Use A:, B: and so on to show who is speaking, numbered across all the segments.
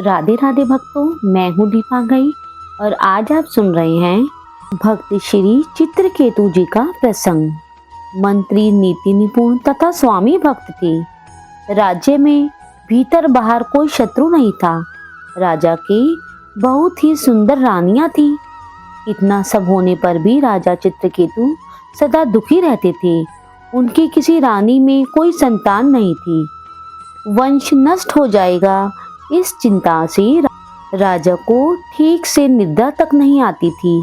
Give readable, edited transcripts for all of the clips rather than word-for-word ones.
A: राधे राधे भक्तों, मैं हूँ दीपा गई और आज आप सुन रहे हैं भक्त श्री चित्रकेतु जी का प्रसंग। मंत्री नीति निपुण तथा स्वामी भक्त थे। राज्य में भीतर बाहर कोई शत्रु नहीं था। राजा की बहुत ही सुंदर रानियां थी। इतना सब होने पर भी राजा चित्रकेतु सदा दुखी रहते थे। उनकी किसी रानी में कोई संतान नहीं थी। वंश नष्ट हो जाएगा, इस चिंता से राजा को ठीक से निद्रा तक नहीं आती थी।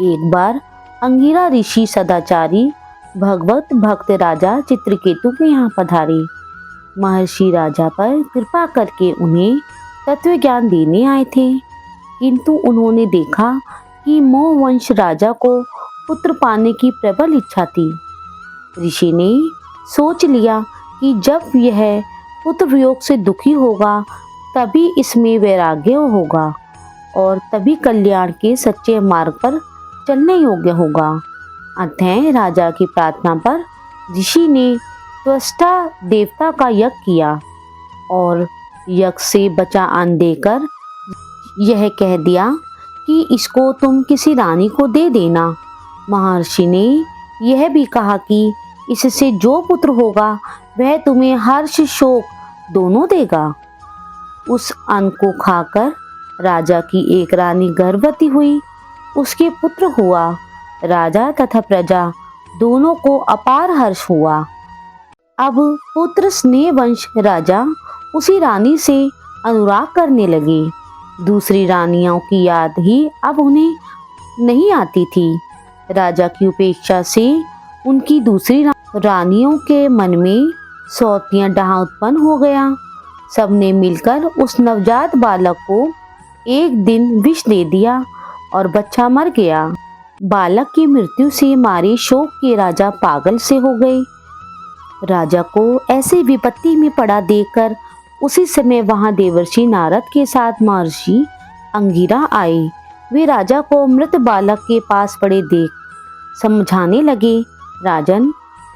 A: एक बार अंगिरा ऋषि सदाचारी भगवत भक्त राजा चित्रकेतु के यहाँ पधारे। महर्षि राजा पर कृपा करके उन्हें तत्व ज्ञान देने आए थे, किंतु उन्होंने देखा कि मोह वंश राजा को पुत्र पाने की प्रबल इच्छा थी। ऋषि ने सोच लिया कि जब यह पुत्र वियोग से दुखी होगा तभी इसमें वैराग्य होगा और तभी कल्याण के सच्चे मार्ग पर चलने योग्य होगा। अतः राजा की प्रार्थना पर ऋषि ने त्वष्टा देवता का यज्ञ किया और यज्ञ से बचा अन्न देकर यह कह दिया कि इसको तुम किसी रानी को दे देना। महर्षि ने यह भी कहा कि इससे जो पुत्र होगा वह तुम्हें हर्ष शोक दोनों देगा। उस अन्न को खाकर राजा की एक रानी गर्भवती हुई। उसके पुत्र हुआ। राजा तथा प्रजा दोनों को अपार हर्ष हुआ। अब पुत्र स्नेह वंश राजा उसी रानी से अनुराग करने लगे। दूसरी रानियों की याद ही अब उन्हें नहीं आती थी। राजा की उपेक्षा से उनकी दूसरी रानियों के मन में सौतिया डाह उत्पन्न हो गया। सबने मिलकर उस नवजात बालक को एक दिन विष दे दिया और बच्चा मर गया। बालक की मृत्यु से मारे शोक के राजा पागल से हो गए। राजा को ऐसी विपत्ति में पड़ा देखकर उसी समय वहां देवर्षि नारद के साथ महर्षि अंगिरा आए। वे राजा को मृत बालक के पास पड़े देख समझाने लगे, राजन,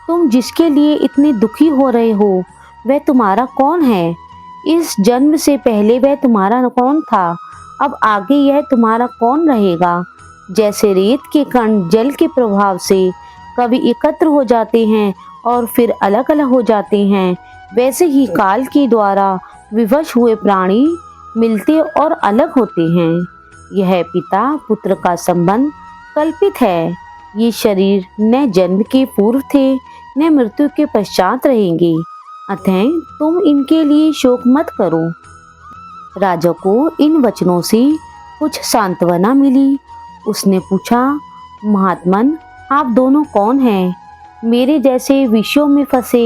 A: तुम जिसके लिए इतने दुखी हो रहे हो वह तुम्हारा कौन है? इस जन्म से पहले वह तुम्हारा कौन था? अब आगे यह तुम्हारा कौन रहेगा? जैसे रेत के कण जल के प्रभाव से कभी एकत्र हो जाते हैं और फिर अलग अलग हो जाते हैं, वैसे ही काल के द्वारा विवश हुए प्राणी मिलते और अलग होते हैं। यह पिता पुत्र का संबंध कल्पित है। ये शरीर न जन्म के पूर्व थे न मृत्यु के पश्चात रहेंगे। अतः तुम इनके लिए शोक मत करो। राजा को इन वचनों से कुछ सांत्वना मिली। उसने पूछा, महात्मन, आप दोनों कौन हैं? मेरे जैसे विषयों में फंसे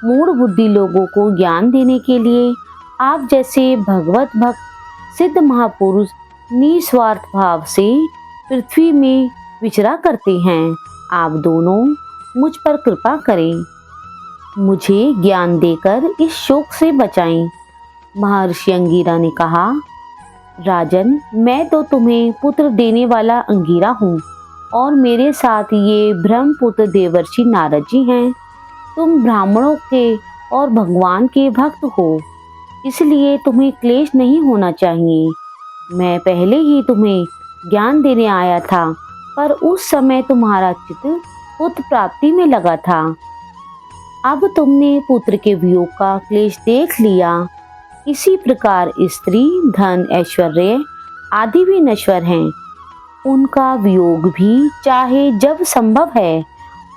A: मूढ़ बुद्धि लोगों को ज्ञान देने के लिए आप जैसे भगवत भक्त सिद्ध महापुरुष निस्वार्थ भाव से पृथ्वी में विचरा करते हैं। आप दोनों मुझ पर कृपा करें, मुझे ज्ञान देकर इस शोक से बचाएं। महर्षि अंगिरा ने कहा, राजन, मैं तो तुम्हें पुत्र देने वाला अंगिरा हूँ और मेरे साथ ये ब्रह्मपुत्र देवर्षि नारद जी हैं। तुम ब्राह्मणों के और भगवान के भक्त हो, इसलिए तुम्हें क्लेश नहीं होना चाहिए। मैं पहले ही तुम्हें ज्ञान देने आया था, पर उस समय तुम्हारा चित्त पुत्र प्राप्ति में लगा था। अब तुमने पुत्र के वियोग का क्लेश देख लिया। इसी प्रकार स्त्री, धन, ऐश्वर्य आदि भी नश्वर हैं। उनका वियोग भी चाहे जब संभव है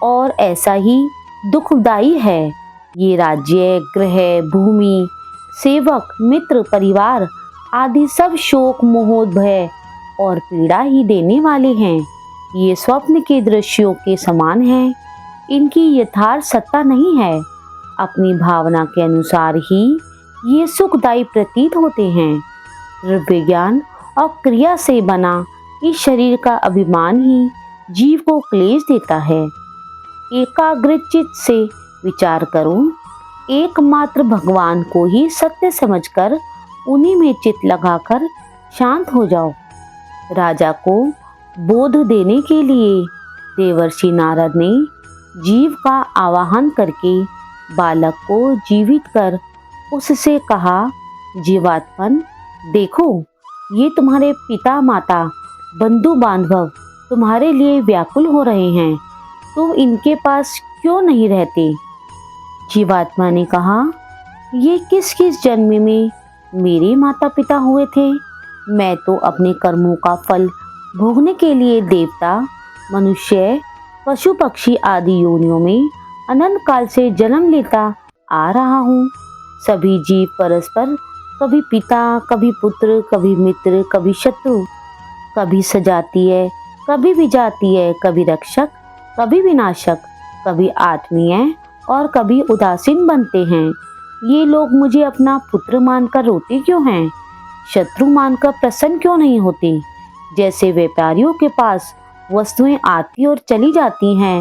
A: और ऐसा ही दुखदायी है। ये राज्य, गृह, भूमि, सेवक, मित्र, परिवार आदि सब शोक, मोह, भय और पीड़ा ही देने वाले हैं। ये स्वप्न के दृश्यों के समान हैं। इनकी यथार्थ सत्ता नहीं है। अपनी भावना के अनुसार ही ये सुखदायी प्रतीत होते हैं। विज्ञान और क्रिया से बना इस शरीर का अभिमान ही जीव को क्लेश देता है। एकाग्रचित्त से विचार करो। एकमात्र भगवान को ही सत्य समझकर उन्हीं में चित्त लगाकर शांत हो जाओ। राजा को बोध देने के लिए देवर्षि नारद ने जीव का आवाहन करके बालक को जीवित कर उससे कहा, जीवात्मन, देखो, ये तुम्हारे पिता माता बंधु बांधव तुम्हारे लिए व्याकुल हो रहे हैं, तुम इनके पास क्यों नहीं रहते? जीवात्मा ने कहा, ये किस किस जन्म में मेरे माता पिता हुए थे? मैं तो अपने कर्मों का फल भोगने के लिए देवता, मनुष्य, पशु पक्षी आदि योनियों में अनंत काल से जन्म लेता आ रहा हूँ। सभी जीव परस्पर कभी पिता, कभी पुत्र, कभी मित्र, कभी शत्रु, कभी सजातीय, कभी विजातीय, कभी रक्षक, कभी विनाशक, कभी आत्मीय और कभी उदासीन बनते हैं। ये लोग मुझे अपना पुत्र मानकर रोते क्यों हैं? शत्रु मानकर प्रसन्न क्यों नहीं होते? जैसे व्यापारियों के पास वस्तुएं आती और चली जाती हैं,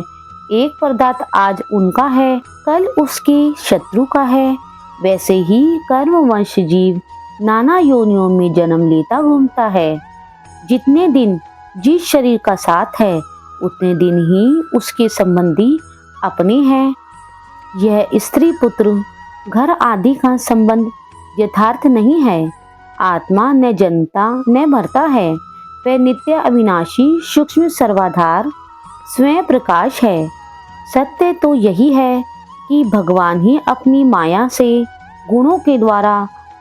A: एक पदार्थ आज उनका है, कल उसके शत्रु का है, वैसे ही कर्मवश जीव नाना योनियों में जन्म लेता घूमता है। जितने दिन जिस शरीर का साथ है, उतने दिन ही उसके संबंधी अपने हैं। यह स्त्री पुत्र घर आदि का संबंध यथार्थ नहीं है। आत्मा न जन्मता न मरता है, वह नित्य अविनाशी सूक्ष्म सर्वाधार स्वयं प्रकाश है। सत्य तो यही है कि भगवान ही अपनी माया से गुणों के द्वारा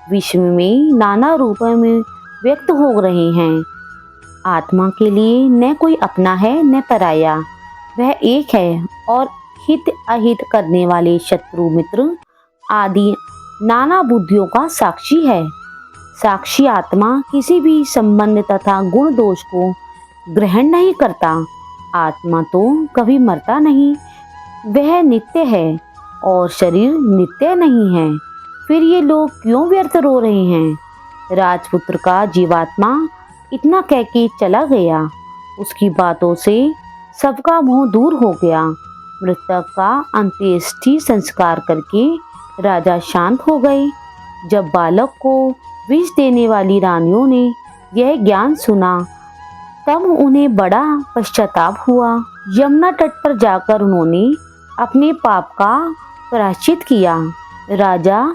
A: विश्व में नाना रूपों में व्यक्त हो रहे हैं। आत्मा के लिए न कोई अपना है न पराया, वह एक है और हित अहित करने वाले शत्रु मित्र आदि नाना बुद्धियों का साक्षी है। साक्षी आत्मा किसी भी संबंध तथा गुण दोष को ग्रहण नहीं करता। आत्मा तो कभी मरता नहीं, वह नित्य है और शरीर नित्य नहीं है। फिर ये लोग क्यों व्यर्थ रो रहे हैं? राजपुत्र का जीवात्मा इतना कह के चला गया। उसकी बातों से सबका मोह दूर हो गया। मृतक का अंत्येष्टि संस्कार करके राजा शांत हो गए। जब बालक को विष देने वाली रानियों ने यह ज्ञान सुना, तब उन्हें बड़ा पश्चाताप हुआ। यमुना तट पर जाकर उन्होंने अपने पाप का प्रायश्चित किया। राजा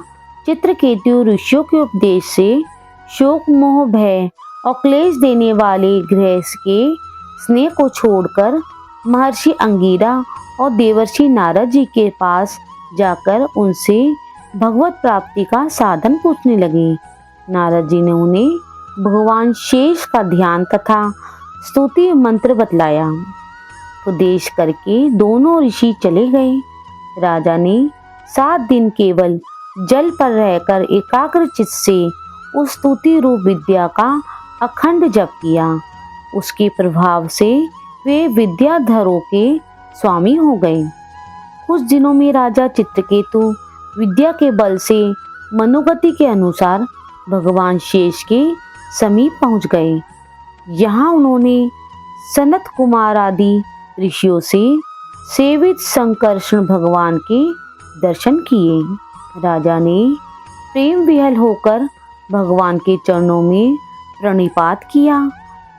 A: चित्रकेतु ऋषियों के उपदेश से शोक, मोह, भय और क्लेश देने वाले गृहस्थ के स्नेह को छोड़कर महर्षि अंगिरा और देवर्षि नारद जी के पास जाकर उनसे भगवत प्राप्ति का साधन पूछने लगे। नारद जी ने उन्हें भगवान शेष का ध्यान तथा स्तुति मंत्र बतलाया। उपदेश करके दोनों ऋषि चले गए। राजा ने 7 दिन केवल जल पर रहकर एकाग्र चित्त से उस स्तुति रूप विद्या का अखंड जप किया। उसके प्रभाव से वे विद्याधरों के स्वामी हो गए। कुछ दिनों में राजा चित्रकेतु विद्या के बल से मनोगति के अनुसार भगवान शेष के समीप पहुंच गए। यहाँ उन्होंने सनत कुमार आदि ऋषियों से सेवित संकर्षण भगवान के दर्शन किए। राजा ने प्रेम विहल होकर भगवान के चरणों में प्रणिपात किया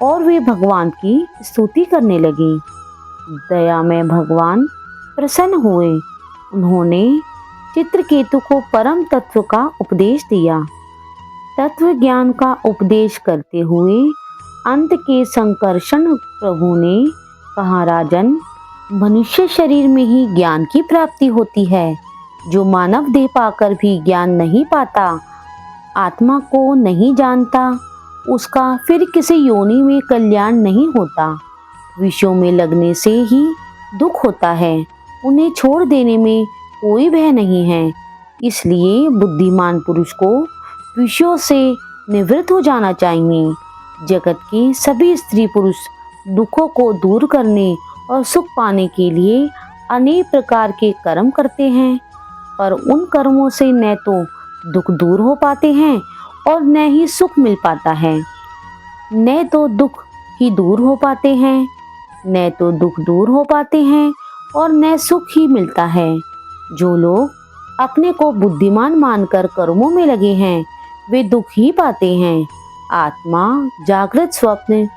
A: और वे भगवान की स्तुति करने लगे। दया में भगवान प्रसन्न हुए। उन्होंने चित्रकेतु को परम तत्व का उपदेश दिया। तत्व ज्ञान का उपदेश करते हुए अंत के संकर्षण प्रभु ने कहा, राजन, मनुष्य शरीर में ही ज्ञान की प्राप्ति होती है। जो मानव देह पाकर भी ज्ञान नहीं पाता, आत्मा को नहीं जानता, उसका फिर किसी योनि में कल्याण नहीं होता। विषयों में लगने से ही दुख होता है, उन्हें छोड़ देने में कोई भय नहीं है। इसलिए बुद्धिमान पुरुष को विषयों से निवृत्त हो जाना चाहिए। जगत के सभी स्त्री पुरुष दुखों को दूर करने और सुख पाने के लिए अनेक प्रकार के कर्म करते हैं, पर उन कर्मों से न तो दुख दूर हो पाते हैं और न ही सुख मिल पाता है। न तो दुख ही दूर हो पाते हैं, न तो दुख दूर हो पाते हैं और न सुख ही मिलता है। जो लोग अपने को बुद्धिमान मानकर कर्मों में लगे हैं, वे दुख ही पाते हैं। आत्मा, जागृत, स्वप्न,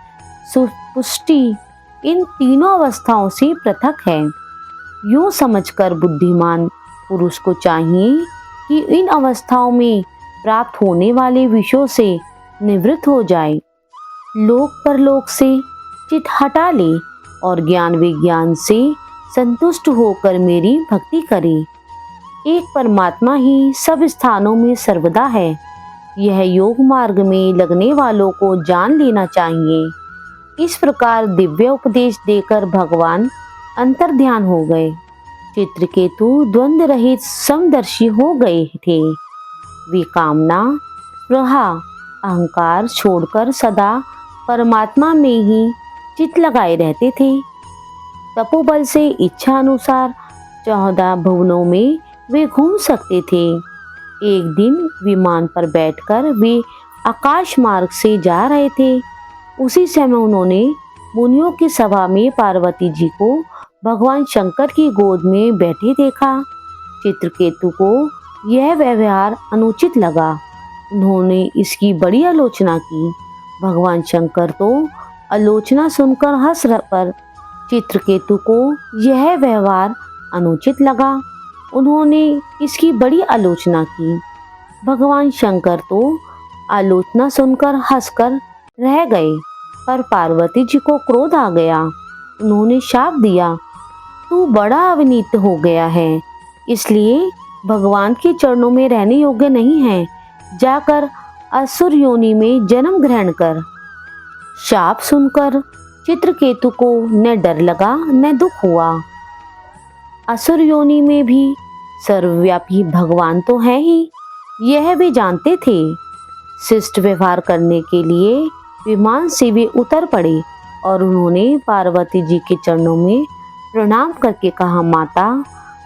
A: सुपुष्टि इन तीनों अवस्थाओं से पृथक है। यूं समझकर बुद्धिमान पुरुष को चाहिए कि इन अवस्थाओं में प्राप्त होने वाले विषयों से निवृत्त हो जाए, लोक परलोक से चित हटा ले और ज्ञान विज्ञान से संतुष्ट होकर मेरी भक्ति करे। एक परमात्मा ही सब स्थानों में सर्वदा है। यह योग मार्ग में लगने वालों को जान लेना चाहिए। इस प्रकार दिव्य उपदेश देकर भगवान अंतर्ध्यान हो गए। चित्रकेतु द्वंद्व रहित समदर्शी हो गए थे। वे कामना, स्पृहा, अहंकार छोड़कर सदा परमात्मा में ही चित लगाए रहते थे। तपोबल से इच्छा अनुसार 14 भुवनों में वे घूम सकते थे। एक दिन विमान पर बैठकर वे आकाश मार्ग से जा रहे थे। उसी समय उन्होंने मुनियों की सभा में पार्वती जी को भगवान शंकर की गोद में बैठे देखा। चित्रकेतु को यह व्यवहार अनुचित लगा। उन्होंने इसकी बड़ी आलोचना की। भगवान शंकर तो आलोचना सुनकर हंस पर चित्रकेतु को यह व्यवहार अनुचित लगा। उन्होंने इसकी बड़ी आलोचना की। भगवान शंकर तो आलोचना सुनकर हंसकर रह गए, पर पार्वती जी को क्रोध आ गया। उन्होंने शाप दिया, तू बड़ा अविनीत हो गया है, इसलिए भगवान के चरणों में रहने योग्य नहीं है। जाकर असुर योनि में जन्म ग्रहण कर। शाप सुनकर चित्रकेतु को न डर लगा न दुख हुआ। असुर योनि में भी सर्वव्यापी भगवान तो है ही, यह वे जानते थे। शिष्ट व्यवहार करने के लिए विमान से वे उतर पड़े और उन्होंने पार्वती जी के चरणों में प्रणाम करके कहा, माता,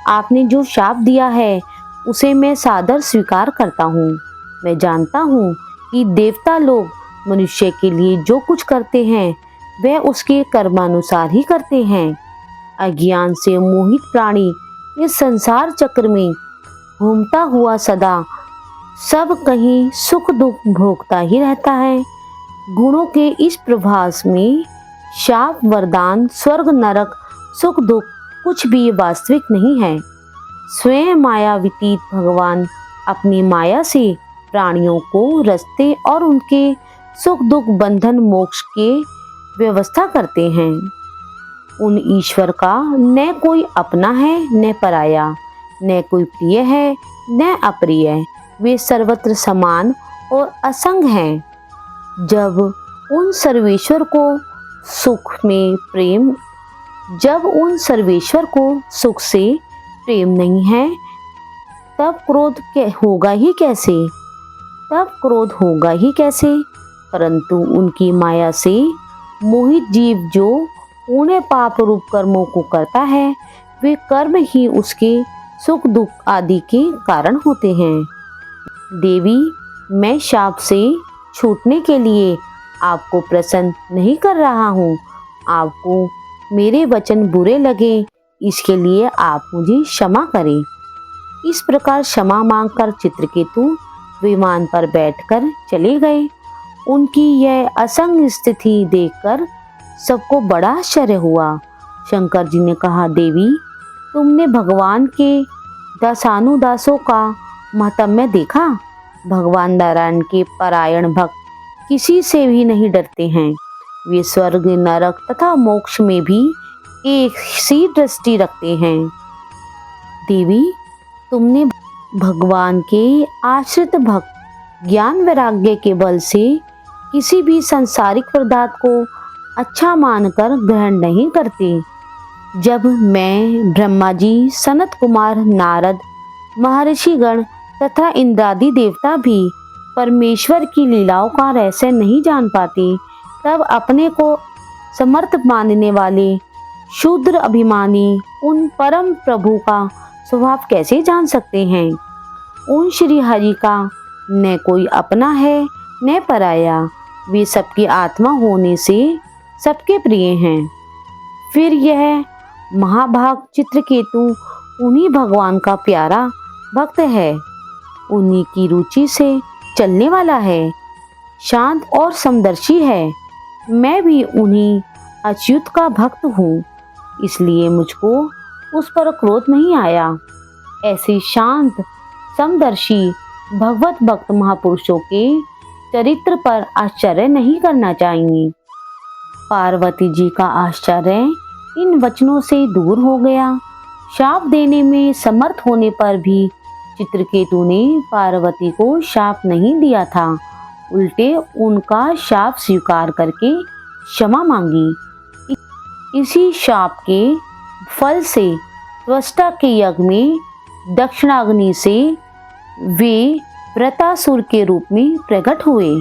A: आपने जो शाप दिया है उसे मैं सादर स्वीकार करता हूँ। मैं जानता हूँ कि देवता लोग मनुष्य के लिए जो कुछ करते हैं वह उसके कर्मानुसार ही करते हैं। अज्ञान से मोहित प्राणी इस संसार चक्र में घूमता हुआ सदा सब कहीं सुख दुख भोगता ही रहता है। गुणों के इस प्रभास में शाप, वरदान, स्वर्ग, नरक, सुख दुख कुछ भी वास्तविक नहीं है। स्वयं मायावीतीत भगवान अपनी माया से प्राणियों को रस्ते और उनके सुख दुख, बंधन, मोक्ष के व्यवस्था करते हैं। उन ईश्वर का न कोई अपना है न पराया, न कोई प्रिय है न अप्रिय। वे सर्वत्र समान और असंग हैं। जब उन सर्वेश्वर को सुख से प्रेम नहीं है, तब क्रोध होगा ही कैसे? परंतु उनकी माया से मोहित जीव जो उन्हें पाप रूप कर्मों को करता है, वे कर्म ही उसके सुख दुख आदि के कारण होते हैं। देवी, मैं शाप से छूटने के लिए आपको प्रसन्न नहीं कर रहा हूँ। आपको मेरे वचन बुरे लगे, इसके लिए आप मुझे क्षमा करें। इस प्रकार क्षमा मांगकर चित्रकेतु विमान पर बैठकर चले गए। उनकी यह असंग स्थिति देखकर सबको बड़ा आश्चर्य हुआ। शंकर जी ने कहा, देवी, तुमने भगवान के दासानुदासों का महात्म्य देखा। भगवान नारायण के परायण भक्त किसी से भी नहीं डरते हैं। वे स्वर्ग, नरक तथा मोक्ष में भी एक सी दृष्टि रखते हैं। देवी, तुमने भगवान के आश्रित भक्त ज्ञान वैराग्य के बल से किसी भी सांसारिक पदार्थ को अच्छा मानकर ग्रहण नहीं करते। जब मैं, ब्रह्मा जी, सनत कुमार, नारद, महर्षिगण तथा इंद्रादि देवता भी परमेश्वर की लीलाओं का रहस्य नहीं जान पाते, तब अपने को समर्थ मानने वाले शूद्र अभिमानी उन परम प्रभु का स्वभाव कैसे जान सकते हैं? उन श्री हरि का न कोई अपना है न पराया। वे सबकी आत्मा होने से सबके प्रिय हैं। फिर यह महाभाग चित्रकेतु उन्हीं भगवान का प्यारा भक्त है, उन्हीं की रुचि से चलने वाला है, शांत और समदर्शी है। मैं भी उन्हीं अच्युत का भक्त हूँ, इसलिए मुझको उस पर क्रोध नहीं आया। ऐसे शांत समदर्शी भगवत भक्त महापुरुषों के चरित्र पर आश्चर्य नहीं करना चाहिए। पार्वती जी का आश्चर्य इन वचनों से दूर हो गया। शाप देने में समर्थ होने पर भी चित्रकेतु ने पार्वती को शाप नहीं दिया था, उल्टे उनका शाप स्वीकार करके क्षमा मांगी। इसी शाप के फल से त्वष्टा के यज्ञ में दक्षिणाग्नि से वे वृतासुर के रूप में प्रकट हुए।